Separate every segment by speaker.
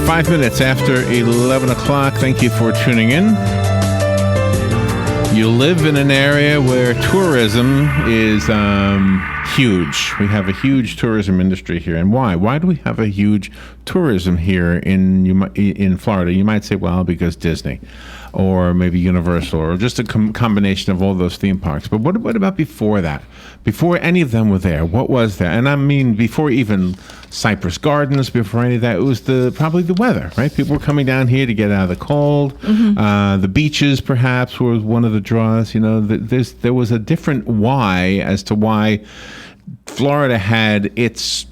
Speaker 1: 5 minutes after 11 o'clock. Thank you for tuning in. You live in an area where tourism is huge. We have a huge tourism industry here. And why? Why do we have a huge tourism here in Florida? You might say, well, because Disney or maybe Universal or just a combination of all those theme parks. But what about before that? Before any of them were there, what was there? And I mean, before even Cypress Gardens, before any of that, it was probably the weather, right? People were coming down here to get out of the cold. Mm-hmm. The beaches, perhaps, were one of the draws. You know, there was a different why as to why Florida had its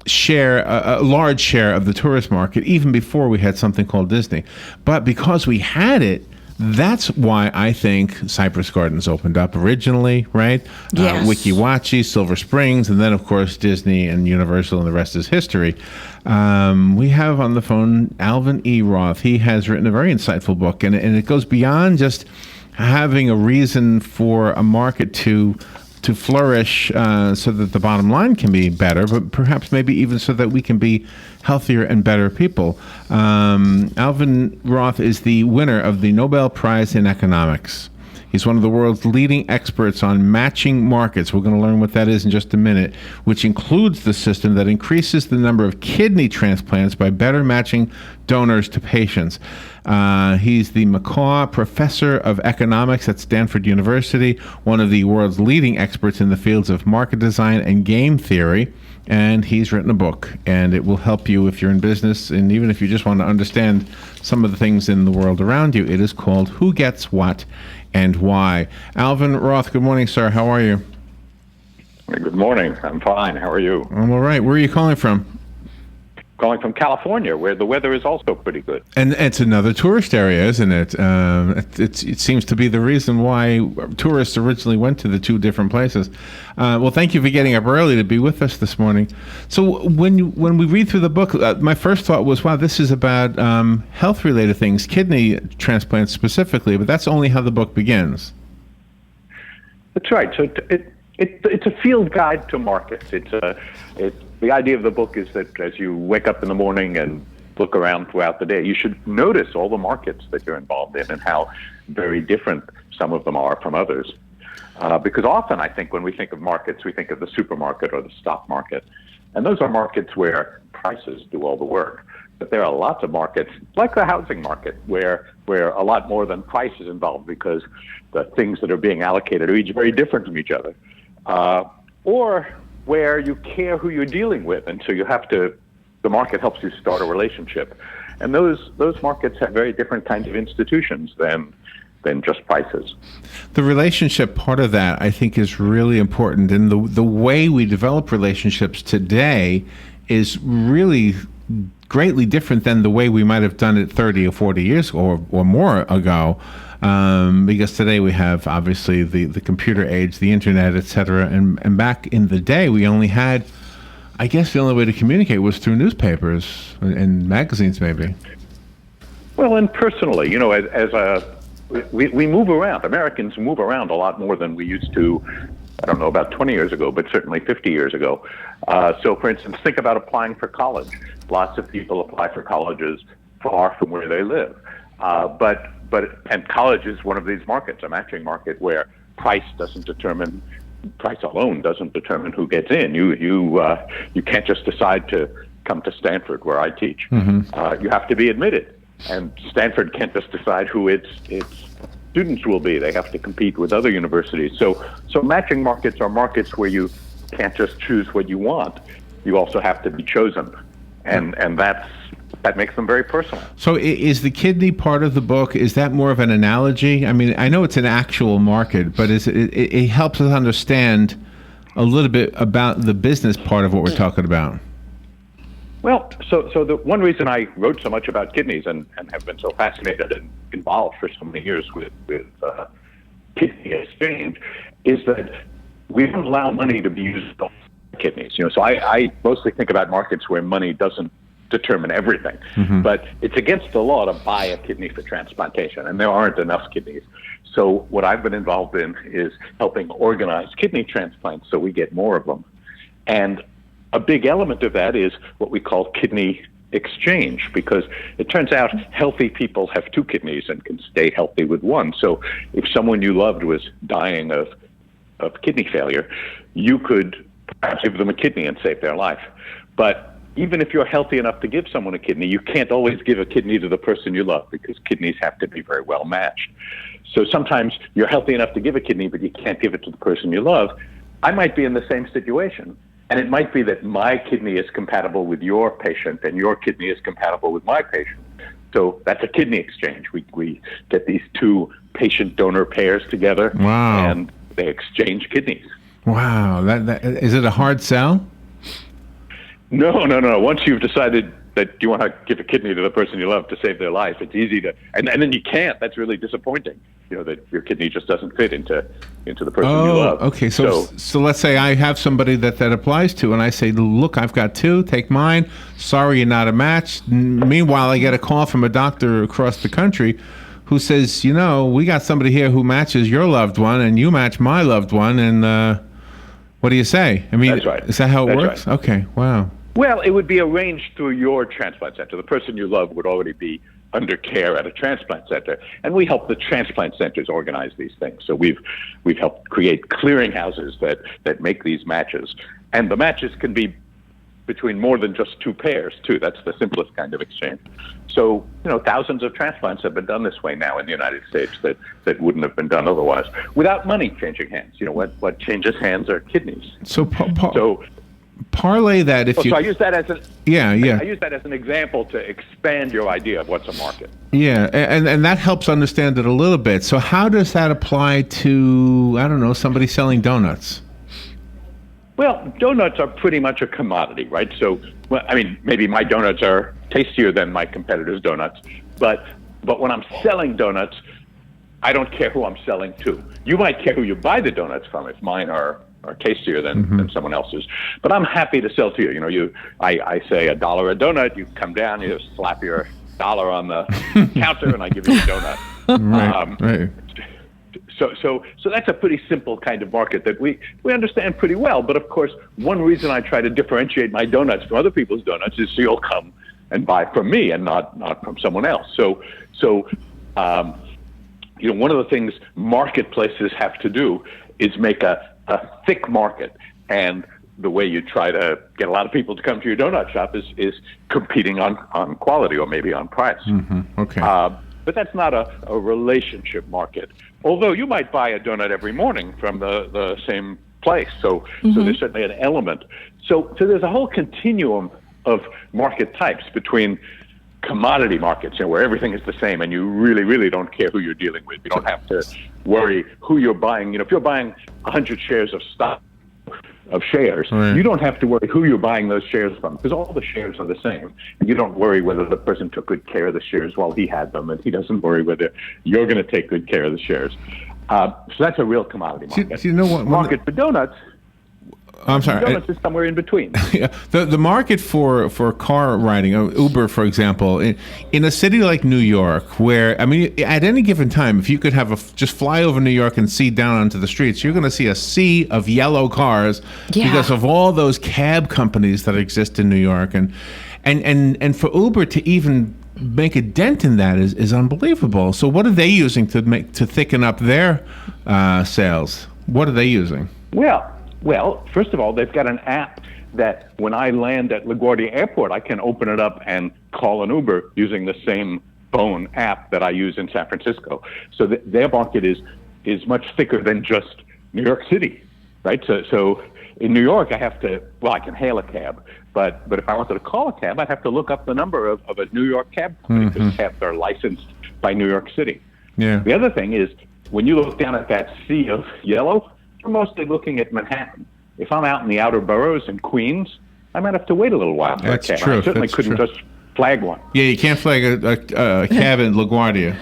Speaker 1: share, a large share of the tourist market, even before we had something called Disney. But because we had it, that's why I think Cypress Gardens opened up originally, right?
Speaker 2: Yes.
Speaker 1: Weeki Wachee, Silver Springs, and then, of course, Disney and Universal, and the rest is history. We have on the phone Alvin E. Roth. He has written a very insightful book, and it goes beyond just having a reason for a market to flourish so that the bottom line can be better, but perhaps maybe even so that we can be healthier and better people. Alvin Roth is the winner of the Nobel Prize in Economics. He's one of the world's leading experts on matching markets. We're going to learn what that is in just a minute, which includes the system that increases the number of kidney transplants by better matching donors to patients. He's the McCaw Professor of Economics at Stanford University, one of the world's leading experts in the fields of market design and game theory. And he's written a book, and it will help you if you're in business, and even if you just want to understand some of the things in the world around you. It is called Who Gets What and Why. Alvin Roth, good morning, sir. How are you?
Speaker 3: Good morning. I'm fine. How are you?
Speaker 1: I'm all right. Where are you calling from?
Speaker 3: Calling from California, where the weather is also pretty good.
Speaker 1: And it's another tourist area, isn't it? It seems to be the reason why tourists originally went to the two different places. Well, thank you for getting up early to be with us this morning. So when we read through the book, my first thought was, wow, this is about health-related things, kidney transplants specifically, but that's only how the book begins.
Speaker 3: That's right. So it's a field guide to markets. The idea of the book is that as you wake up in the morning and look around throughout the day, you should notice all the markets that you're involved in and how very different some of them are from others. Because often, I think, when we think of markets, we think of the supermarket or the stock market. And those are markets where prices do all the work. But there are lots of markets, like the housing market, where a lot more than price is involved because the things that are being allocated are each very different from each other. Or where you care who you're dealing with, and so the market helps you start a relationship. And those markets have very different kinds of institutions than just prices.
Speaker 1: The relationship part of that, I think, is really important. And the way we develop relationships today is really greatly different than the way we might have done it 30 or 40 years or more ago. Because today we have, obviously, the computer age, the internet, et cetera. And back in the day, we only had, I guess the only way to communicate was through newspapers and magazines, maybe.
Speaker 3: Well, and personally, we move around. Americans move around a lot more than we used to, I don't know, about 20 years ago, but certainly 50 years ago. So, for instance, think about applying for college. Lots of people apply for colleges far from where they live. And college is one of these markets, a matching market where price alone doesn't determine who gets in. You can't just decide to come to Stanford, where I teach. Mm-hmm. You have to be admitted, and Stanford can't just decide who its students will be. They have to compete with other universities. So matching markets are markets where you can't just choose what you want. You also have to be chosen, and that makes them very personal.
Speaker 1: So is the kidney part of the book, is that more of an analogy? I mean, I know it's an actual market, but it helps us understand a little bit about the business part of what we're talking about.
Speaker 3: Well, so the one reason I wrote so much about kidneys and have been so fascinated and involved for so many years with kidney exchange is that we don't allow money to be used for kidneys. So I mostly think about markets where money doesn't determine everything. Mm-hmm. But it's against the law to buy a kidney for transplantation, and there aren't enough kidneys. So what I've been involved in is helping organize kidney transplants so we get more of them. And a big element of that is what we call kidney exchange, because it turns out healthy people have two kidneys and can stay healthy with one. So if someone you loved was dying of kidney failure, you could perhaps give them a kidney and save their life. But even if you're healthy enough to give someone a kidney, you can't always give a kidney to the person you love, because kidneys have to be very well matched. So sometimes you're healthy enough to give a kidney, but you can't give it to the person you love. I might be in the same situation, and it might be that my kidney is compatible with your patient and your kidney is compatible with my patient. So that's a kidney exchange. We get these two patient-donor pairs together,
Speaker 1: wow,
Speaker 3: and they exchange kidneys.
Speaker 1: Wow. That is it a hard sell?
Speaker 3: No. Once you've decided that you want to give a kidney to the person you love to save their life, it's easy to, and then you can't. That's really disappointing. That your kidney just doesn't fit into the person you love.
Speaker 1: Okay. So let's say I have somebody that applies to, and I say, look, I've got two, take mine. Sorry, you're not a match. Meanwhile, I get a call from a doctor across the country who says, we got somebody here who matches your loved one, and you match my loved one, and what do you say? I mean,
Speaker 3: that's right.
Speaker 1: Is that how it works?
Speaker 3: Right.
Speaker 1: Okay. Wow.
Speaker 3: Well, it would be arranged through your transplant center. The person you love would already be under care at a transplant center, and we help the transplant centers organize these things. So we've helped create clearinghouses that make these matches, and the matches can be between more than just two pairs too. That's the simplest kind of exchange. So thousands of transplants have been done this way now in the United States that wouldn't have been done otherwise, without money changing hands. What changes hands are kidneys.
Speaker 1: So parlay that if you.
Speaker 3: So I use that as an
Speaker 1: yeah.
Speaker 3: I use that as an example to expand your idea of what's a market.
Speaker 1: Yeah, and that helps understand it a little bit. So how does that apply to, I don't know, somebody selling donuts?
Speaker 3: Well, donuts are pretty much a commodity, right? So, maybe my donuts are tastier than my competitors' donuts, but when I'm selling donuts, I don't care who I'm selling to. You might care who you buy the donuts from if mine are tastier than someone else's. But I'm happy to sell to you. I say $1 a donut. You come down, you slap your dollar on the counter, and I give you a donut.
Speaker 1: Right.
Speaker 3: So that's a pretty simple kind of market that we understand pretty well. But of course, one reason I try to differentiate my donuts from other people's donuts is so you'll come and buy from me and not from someone else. So one of the things marketplaces have to do is make a thick market, and the way you try to get a lot of people to come to your donut shop is competing on quality or maybe on price.
Speaker 1: Okay.
Speaker 3: But that's not a relationship market. Although you might buy a donut every morning from the same place. So there's certainly an element. So there's a whole continuum of market types between commodity markets, where everything is the same and you really, really don't care who you're dealing with. You don't have to worry who you're buying. If you're buying 100 shares of stock, of shares, you don't have to worry who you're buying those shares from, because all the shares are the same. And you don't worry whether the person took good care of the shares while he had them, and he doesn't worry whether you're going to take good care of the shares. So that's a real commodity market.
Speaker 1: Do you know what
Speaker 3: market for donuts?
Speaker 1: I'm sorry.
Speaker 3: Donuts is somewhere in between.
Speaker 1: Yeah, the market for car riding, Uber, for example, in a city like New York, where at any given time, if you could just fly over New York and see down onto the streets, you're going to see a sea of yellow cars because of all those cab companies that exist in New York, and for Uber to even make a dent in that is unbelievable. So what are they using to thicken up their sales? What are they using?
Speaker 3: Well, first of all, they've got an app that when I land at LaGuardia Airport, I can open it up and call an Uber using the same phone app that I use in San Francisco. So their market is much thicker than just New York City, right? So in New York, I can hail a cab, but if I wanted to call a cab, I'd have to look up the number of a New York cab company, because cabs are licensed by New York City. Yeah. The other thing is, when you look down at that sea of yellow, you're mostly looking at Manhattan. If I'm out in the outer boroughs in Queens, I might have to wait a little while for a cab.
Speaker 1: True.
Speaker 3: I certainly couldn't just flag one.
Speaker 1: Yeah, you can't flag a cab in LaGuardia.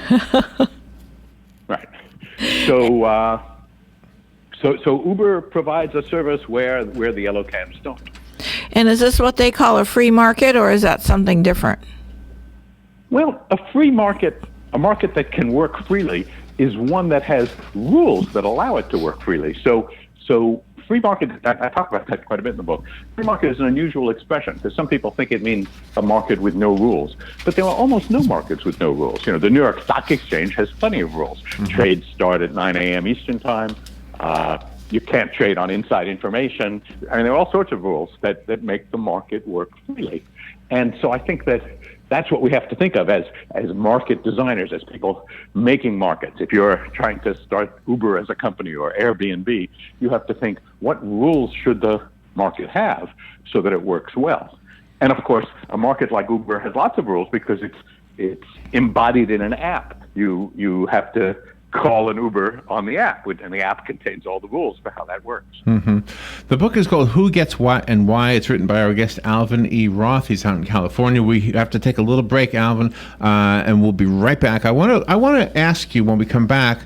Speaker 3: Right. So Uber provides a service where the yellow cabs don't.
Speaker 2: And is this what they call a free market, or is that something different?
Speaker 3: Well, a free market, a market that can work freely, is one that has rules that allow it to work freely. So free market, I talk about that quite a bit in the book. Free market is an unusual expression because some people think it means a market with no rules. But there are almost no markets with no rules. The New York Stock Exchange has plenty of rules. Trades start at 9 a.m. Eastern Time. You can't trade on inside information. I mean, there are all sorts of rules that make the market work freely. And so I think that's what we have to think of as market designers, as people making markets. If you're trying to start Uber as a company or Airbnb, you have to think, what rules should the market have so that it works well? And of course, a market like Uber has lots of rules because it's embodied in an app. You have to call an Uber on the app, and the app contains all the rules for how that works.
Speaker 1: Mm-hmm. The book is called Who Gets What and Why. It's written by our guest, Alvin E. Roth. He's out in California. We have to take a little break, Alvin, and we'll be right back. I want to ask you when we come back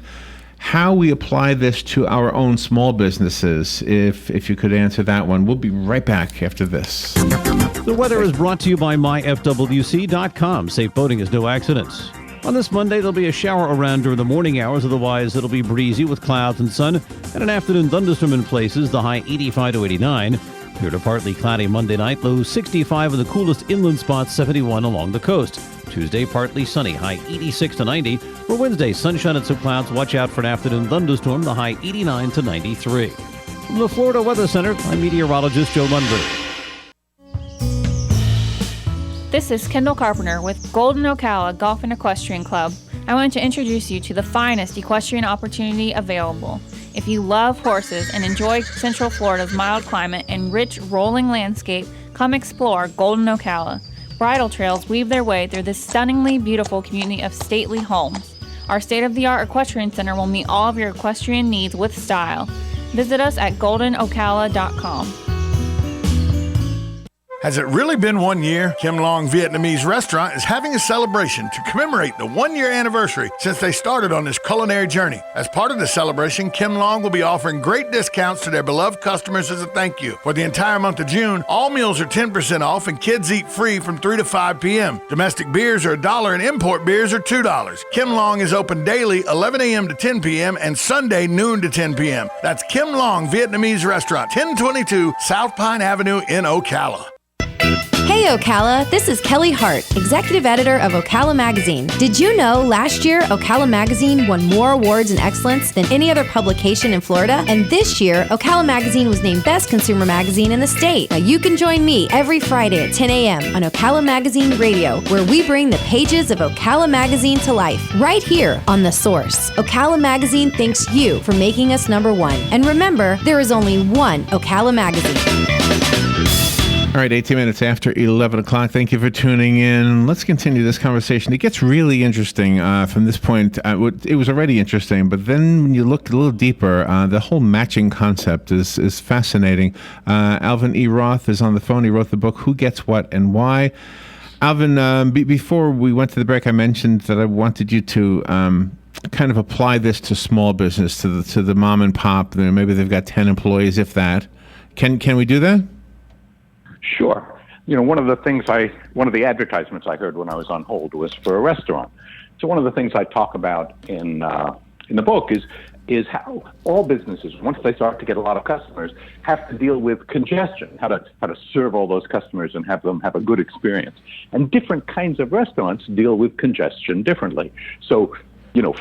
Speaker 1: how we apply this to our own small businesses, if you could answer that one. We'll be right back after this.
Speaker 4: The weather is brought to you by myfwc.com. Safe boating is no accidents. On this Monday, there'll be a shower around during the morning hours. Otherwise, it'll be breezy with clouds and sun, and an afternoon thunderstorm in places, the high 85 to 89. Clear to partly cloudy Monday night, low 65 in the coolest inland spots, 71 along the coast. Tuesday, partly sunny, high 86 to 90. For Wednesday, sunshine and some clouds. Watch out for an afternoon thunderstorm, the high 89 to 93. From the Florida Weather Center, I'm meteorologist Joe Lundberg.
Speaker 5: This is Kendall Carpenter with Golden Ocala Golf and Equestrian Club. I want to introduce you to the finest equestrian opportunity available. If you love horses and enjoy Central Florida's mild climate and rich rolling landscape, come explore Golden Ocala. Bridle trails weave their way through this stunningly beautiful community of stately homes. Our state-of-the-art equestrian center will meet all of your equestrian needs with style. Visit us at goldenocala.com.
Speaker 6: Has it really been 1 year? Kim Long Vietnamese Restaurant is having a celebration to commemorate the 1-year anniversary since they started on this culinary journey. As part of the celebration, Kim Long will be offering great discounts to their beloved customers as a thank you. For the entire month of June, all meals are 10% off and kids eat free from 3 to 5 p.m. Domestic beers are $1 and import beers are $2. Kim Long is open daily 11 a.m. to 10 p.m. and Sunday noon to 10 p.m. That's Kim Long Vietnamese Restaurant, 1022 South Pine Avenue in Ocala.
Speaker 7: Hey Ocala, this is Kelly Hart, Executive Editor of Ocala Magazine. Did you know last year Ocala Magazine won more awards in excellence than any other publication in Florida? And this year, Ocala Magazine was named Best Consumer Magazine in the state. Now you can join me every Friday at 10 a.m. on Ocala Magazine Radio, where we bring the pages of Ocala Magazine to life, right here on The Source. Ocala Magazine thanks you for making us number one. And remember, there is only one Ocala Magazine.
Speaker 1: All right, 18 minutes after 11 o'clock. Thank you for tuning in. Let's continue this conversation. It gets really interesting from this point. It was already interesting, but then when you look a little deeper, the whole matching concept is fascinating. Alvin E. Roth is on the phone. He wrote the book, Who Gets What and Why. Alvin, before we went to the break, I mentioned that I wanted you to kind of apply this to small business, to the mom and pop. Maybe they've got 10 employees, if that. Can we do that?
Speaker 3: Sure. One of the advertisements I heard when I was on hold was for a restaurant. So one of the things I talk about in the book is how all businesses, once they start to get a lot of customers, have to deal with congestion, how to serve all those customers and have them have a good experience. And different kinds of restaurants deal with congestion differently. So,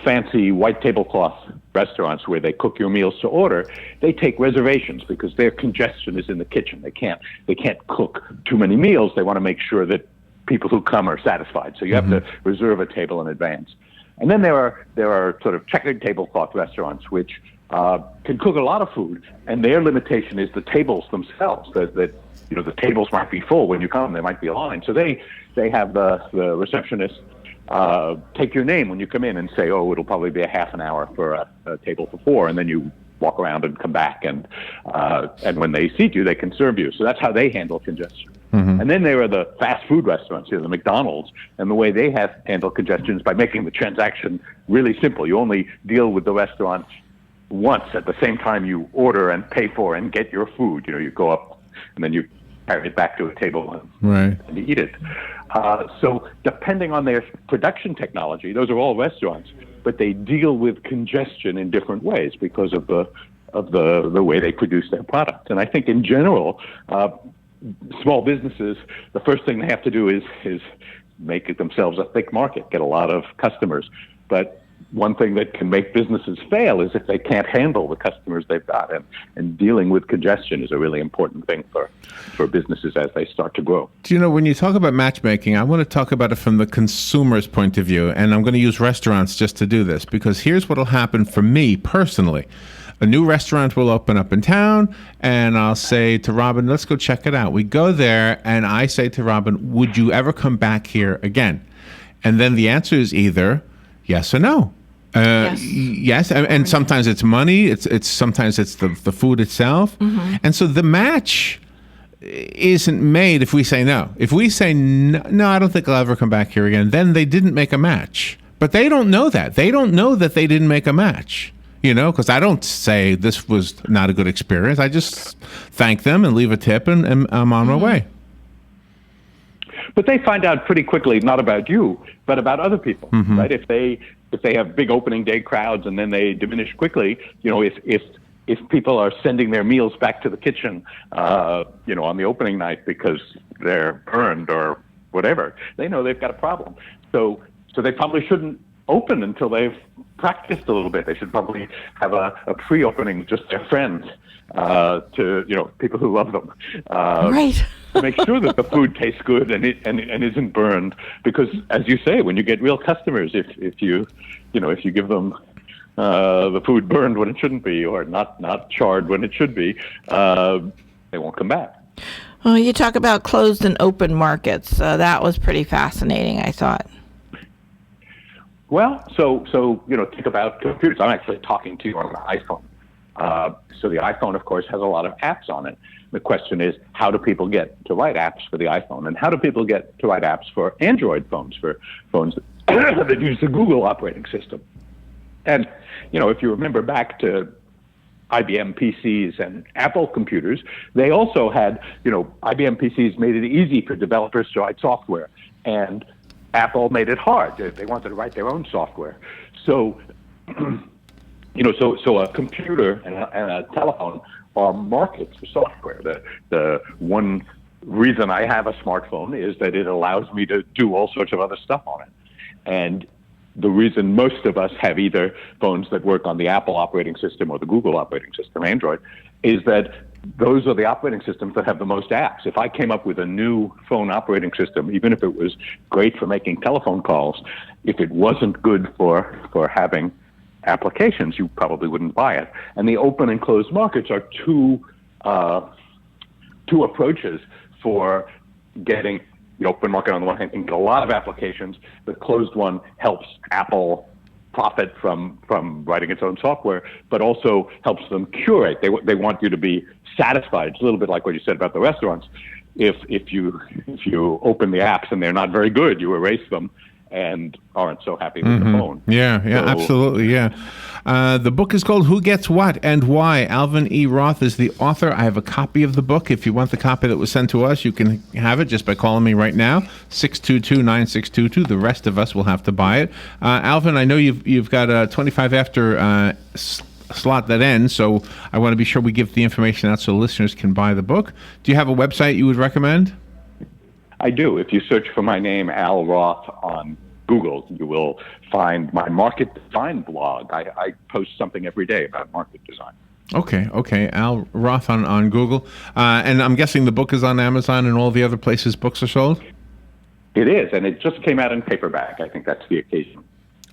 Speaker 3: fancy white tablecloth restaurants where they cook your meals to order, they take reservations because their congestion is in the kitchen. They can't cook too many meals. They want to make sure that people who come are satisfied. So you have to reserve a table in advance. And then there are sort of checkered tablecloth restaurants which can cook a lot of food, and their limitation is the tables themselves. That the tables might be full when you come. There might be a line. So they have the receptionist take your name when you come in and say, oh, it'll probably be a half an hour for a table for four, and then you walk around and come back, and when they seat you, they can serve you. So that's how they handle congestion. And then there are the fast food restaurants, the McDonald's, and the way they handle congestion is by making the transaction really simple. You only deal with the restaurant once at the same time you order and pay for and get your food. You go up and then you carry it back to a table and you eat it. So depending on their production technology, those are all restaurants, but they deal with congestion in different ways because of the the way they produce their product. And I think in general, small businesses, the first thing they have to do is make it themselves a thick market, get a lot of customers. But one thing that can make businesses fail is if they can't handle the customers they've got. And dealing with congestion is a really important thing for businesses as they start to grow.
Speaker 1: Do you know, when you talk about matchmaking, I want to talk about it from the consumer's point of view. And I'm going to use restaurants just to do this, because here's what will happen for me personally. A new restaurant will open up in town, and I'll say to Robin, let's go check it out. We go there, and I say to Robin, would you ever come back here again? And then the answer is either yes or no. Yes, and sometimes it's money. It's sometimes it's the food itself, and so the match isn't made if we say no. If we say no, I don't think I'll ever come back here again. Then they didn't make a match, but they don't know that. They don't know that they didn't make a match. You know, because I don't say this was not a good experience. I just thank them and leave a tip, and I'm on my way.
Speaker 3: But they find out pretty quickly, not about you, but about other people, right? If they have big opening day crowds and then they diminish quickly, you know, if people are sending their meals back to the kitchen, you know, on the opening night because they're burned or whatever, they know they've got a problem. So they probably shouldn't open until they've practiced a little bit. They should probably have a pre-opening with just their friends, to, you know, people who love them,
Speaker 2: Right.
Speaker 3: to make sure that the food tastes good and isn't burned. Because, as you say, when you get real customers, if you give them the food burned when it shouldn't be, or not charred when it should be, they won't come back.
Speaker 2: Well, you talk about closed and open markets. That was pretty fascinating, I thought.
Speaker 3: Well, so you know, think about computers. I'm actually talking to you on the iPhone. So the iPhone, of course, has a lot of apps on it. The question is, how do people get to write apps for the iPhone? And how do people get to write apps for Android phones, for phones that use the Google operating system? And, you know, if you remember back to IBM PCs and Apple computers, they also had, you know, IBM PCs made it easy for developers to write software. And Apple made it hard. They wanted to write their own software. So, you know, so a computer and a telephone are markets for software. The one reason I have a smartphone is that it allows me to do all sorts of other stuff on it. And the reason most of us have either phones that work on the Apple operating system or the Google operating system, Android, is that those are the operating systems that have the most apps. If I came up with a new phone operating system, even if it was great for making telephone calls, if it wasn't good for having applications, you probably wouldn't buy it. And the open and closed markets are two approaches for getting the open market. On the one hand, and get a lot of applications. The closed one helps Apple profit from writing its own software, but also helps them curate. They want you to be satisfied. It's a little bit like what you said about the restaurants. If you open the apps and they're not very good, you erase them and aren't so happy with the phone.
Speaker 1: Yeah, absolutely, yeah. The book is called Who Gets What and Why. Alvin E. Roth is the author. I have a copy of the book. If you want the copy that was sent to us, you can have it just by calling me right now, 622-9622. The rest of us will have to buy it. Alvin, I know you've got a 25 after slot that ends, so I want to be sure we give the information out so listeners can buy the book. Do you have a website you would recommend?
Speaker 3: I do. If you search for my name, Al Roth, on Google, you will find my market design blog. I post something every day about market design.
Speaker 1: Okay. Al Roth on Google. And I'm guessing the book is on Amazon and all the other places books are sold?
Speaker 3: It is, and it just came out in paperback. I think that's the occasion.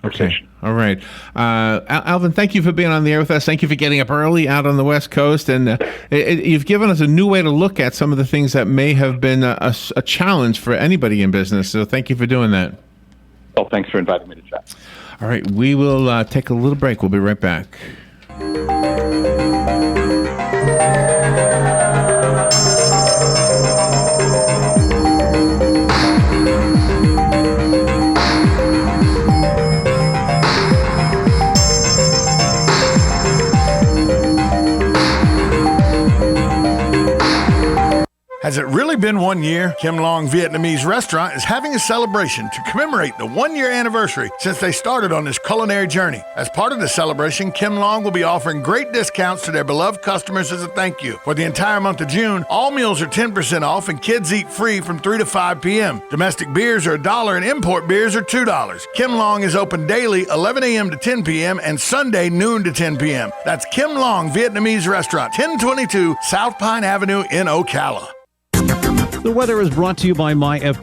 Speaker 1: Okay. All right. Alvin, thank you for being on the air with us. Thank you for getting up early out on the West Coast. And you've given us a new way to look at some of the things that may have been a challenge for anybody in business. So thank you for doing that.
Speaker 3: Well, thanks for inviting me to chat.
Speaker 1: All right. We will take a little break. We'll be right back.
Speaker 6: Has Has it really been 1 year? Kim Long Vietnamese Restaurant is having a celebration to commemorate the 1 year anniversary since they started on this culinary journey. As part of the celebration, Kim Long will be offering great discounts to their beloved customers as a thank you. For the entire month of June, all meals are 10% off and kids eat free from 3 to 5 p.m. Domestic beers are $1 and import beers are $2. Kim Long is open daily 11 a.m. to 10 p.m. and Sunday noon to 10 p.m. That's Kim Long Vietnamese Restaurant, 1022 South Pine Avenue in Ocala.
Speaker 4: The weather is brought to you by MyFW.